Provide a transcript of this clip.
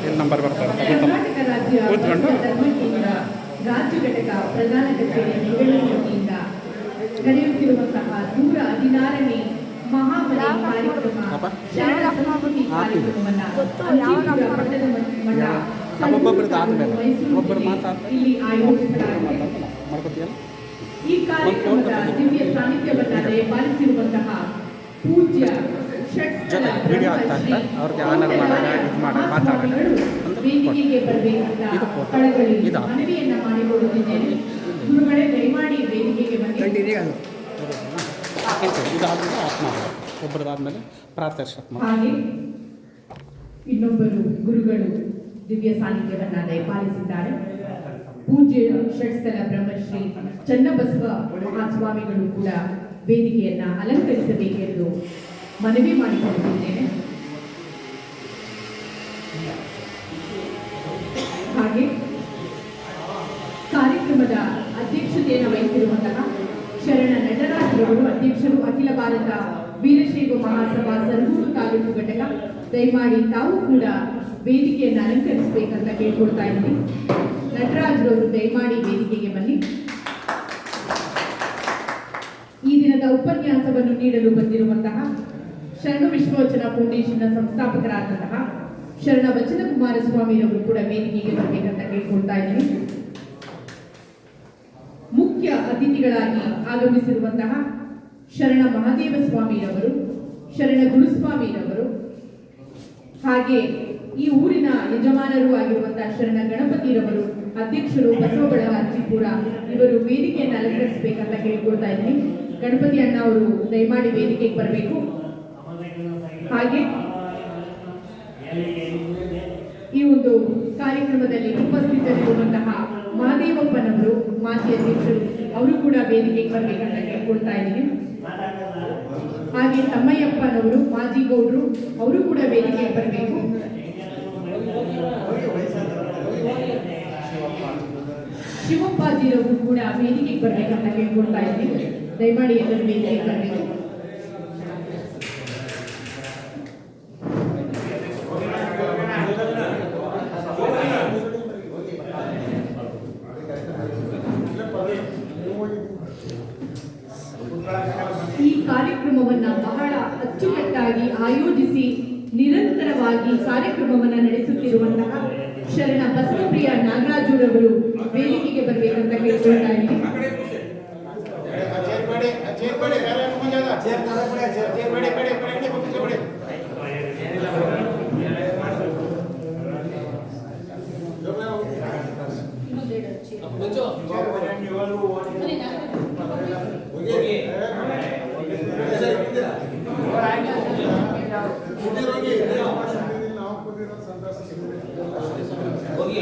ಇಲ್ಲಿ ನಂಬರ್ ಬರ್ತಾರೆ ಕರ್ನಾಟಕ ರಾಜ್ಯ ಕೂತ್ಕೊಂಡು ಧರ್ಮದಿಂದ ರಾಜ್ಯ ಘಟಕ ಪ್ರಧಾನ ಕಚೇರಿ ಬೆಂಗಳೂರಿನಿಂದ ನಡೆಯುತ್ತಿರುವಂತಹ 116ನೇ ಮಹಾಬಲಿ ಕಾರ್ಯಕ್ರಮ ಶರಣ ಸಂಸ್ಕೃತಿ ಕಾರ್ಯಕ್ರಮವನ್ನು ಪಟ್ಟಣದ ಮಠ ಇಲ್ಲಿ ಆಯೋಜಿಸಲಾಗಿದೆ. ಈ ಕಾರ್ಯಕ್ರಮದ ದಿವ್ಯ ಸಾನ್ನಿಧ್ಯವನ್ನು ದಯಪಾಲಿಸಿರುವಂತಹ ಪೂಜ್ಯ ವೇದಿಕೆಗೆ ಬರಬೇಕಂತ ಮನವಿಯನ್ನ ಮಾಡಿಕೊಳ್ಳುತ್ತಿದ್ದೇನೆ. ಗುರುಗಳೇ ದಯಮಾಡಿ ವೇದಿಕೆಗೆ ಬಂದು ಒಬ್ಬರದಾದ್ಮೇಲೆ ಪ್ರಾರ್ಥನೆ. ಹಾಗೆ ಇನ್ನೊಬ್ಬರು ಗುರುಗಳು ದಿವ್ಯ ಸಾನ್ನಿಧ್ಯವನ್ನ ದಯಪಾಲಿಸಿದ್ದಾರೆ. ಪೂಜ್ಯ ಷಟ್ಸ್ಥಲ ಬ್ರಹ್ಮಶ್ರೀ ಚನ್ನಬಸವ ಮಹಾಸ್ವಾಮಿಗಳು ಕೂಡ ವೇದಿಕೆಯನ್ನ ಅಲಂಕರಿಸಬೇಕೆಂದು ಮನವಿ ಮಾಡಿಕೊಳ್ಳುತ್ತಿದ್ದೇನೆ. ಹಾಗೆ ಕಾರ್ಯಕ್ರಮದ ಅಧ್ಯಕ್ಷತೆಯನ್ನು ವಹಿಸಿರುವಂತಹ ಶರಣ ನಟರಾಜ್ರವರು ಅಧ್ಯಕ್ಷರು, ಅಖಿಲ ಭಾರತ ವೀರಶೈವ ಮಹಾಸಭಾ ಸರಗೂರು ತಾಲೂಕು ಘಟಕ, ದಯಮಾಡಿ ತಾವು ಕೂಡ ವೇದಿಕೆಯನ್ನು ಅಲಂಕರಿಸಬೇಕಂತ ಕೇಳ್ಕೊಳ್ತಾ ಇದ್ದೀನಿ. ನಟರಾಜ್ರವರು ದಯಮಾಡಿ ವೇದಿಕೆಗೆ ಬನ್ನಿ. ಈ ದಿನದ ಉಪನ್ಯಾಸವನ್ನು ನೀಡಲು ಬಂದಿರುವಂತಹ ಶರಣ ವಿಶ್ವವಚನ ಫೌಂಡೇಶನ್ನ ಸಂಸ್ಥಾಪಕರಾದಂತಹ ಶರಣ ವಚನ ಕುಮಾರಸ್ವಾಮಿರವರು ಕೂಡ ವೇದಿಕೆಗೆ ಬರಬೇಕಂತ ಕೇಳ್ಕೊಳ್ತಾ ಇದ್ದೀನಿ. ಮುಖ್ಯ ಅತಿಥಿಗಳಾಗಿ ಆಗಮಿಸಿರುವಂತಹ ಶರಣ ಮಹಾದೇವ ಸ್ವಾಮಿರವರು, ಶರಣ ಗುರುಸ್ವಾಮಿರವರು, ಹಾಗೆ ಈ ಊರಿನ ಯಜಮಾನರು ಆಗಿರುವಂತಹ ಶರಣ ಗಣಪತಿರವರು, ಅಧ್ಯಕ್ಷರು ಬಸವಬಳಗ ಅಜ್ಜಿಪುರ, ಇವರು ವೇದಿಕೆಯನ್ನು ಅಲಂಕರಿಸಬೇಕಂತ ಕೇಳ್ಕೊಳ್ತಾ ಇದ್ದೀನಿ. ಗಣಪತಿ ಅಣ್ಣ ಅವರು ದಯಮಾಡಿ ವೇದಿಕೆಗೆ ಬರಬೇಕು. ಹಾಗೆ ಈ ಒಂದು ಕಾರ್ಯಕ್ರಮದಲ್ಲಿ ಉಪಸ್ಥಿತರಿರುವಂತಹ ಮಹಾದೇವಪ್ಪನವರು, ಮಾಜಿ ಅಧ್ಯಕ್ಷರು, ಅವರು ಕೂಡ ವೇದಿಕೆಗೆ ಬರಬೇಕಂತ ಕೇಳ್ಕೊಳ್ತಾ ಇದ್ದೀನಿ. ಹಾಗೆ ತಮ್ಮಯ್ಯಪ್ಪನವರು, ಮಾಜಿ ಗೌಡ್ರು, ಅವರು ಕೂಡ ವೇದಿಕೆಗೆ ಬರಬೇಕು. ಶಿವಪ್ಪಾಜಿರವರು ಕೂಡ ವೇದಿಕೆಗೆ ಬರಬೇಕಂತ ಕೇಳ್ಕೊಳ್ತಾ ಇದ್ದೀನಿ. ದಯಮಾಡಿ ಎಲ್ಲರೂ ವೇದಿಕೆಗೆ ಬರಬೇಕು. ಈ ಕಾರ್ಯಕ್ರಮವನ್ನ ಬಹಳ ಅಚ್ಚುಕಟ್ಟಾಗಿ ಆಯೋಜಿಸಿ ನಿರಂತರವಾಗಿ ಕಾರ್ಯಕ್ರಮವನ್ನು ನಡೆಸುತ್ತಿರುವಂತಹ ಶರಣ ಬಸವಪ್ರಿಯ ನಾಗರಾಜುರವರು ವೇದಿಕೆಗೆ ಬರಬೇಕಂತ ಕೇಳ್ಕೊಳ್ತಾ ಇದ್ದೀನಿ. ಹೋಗಿ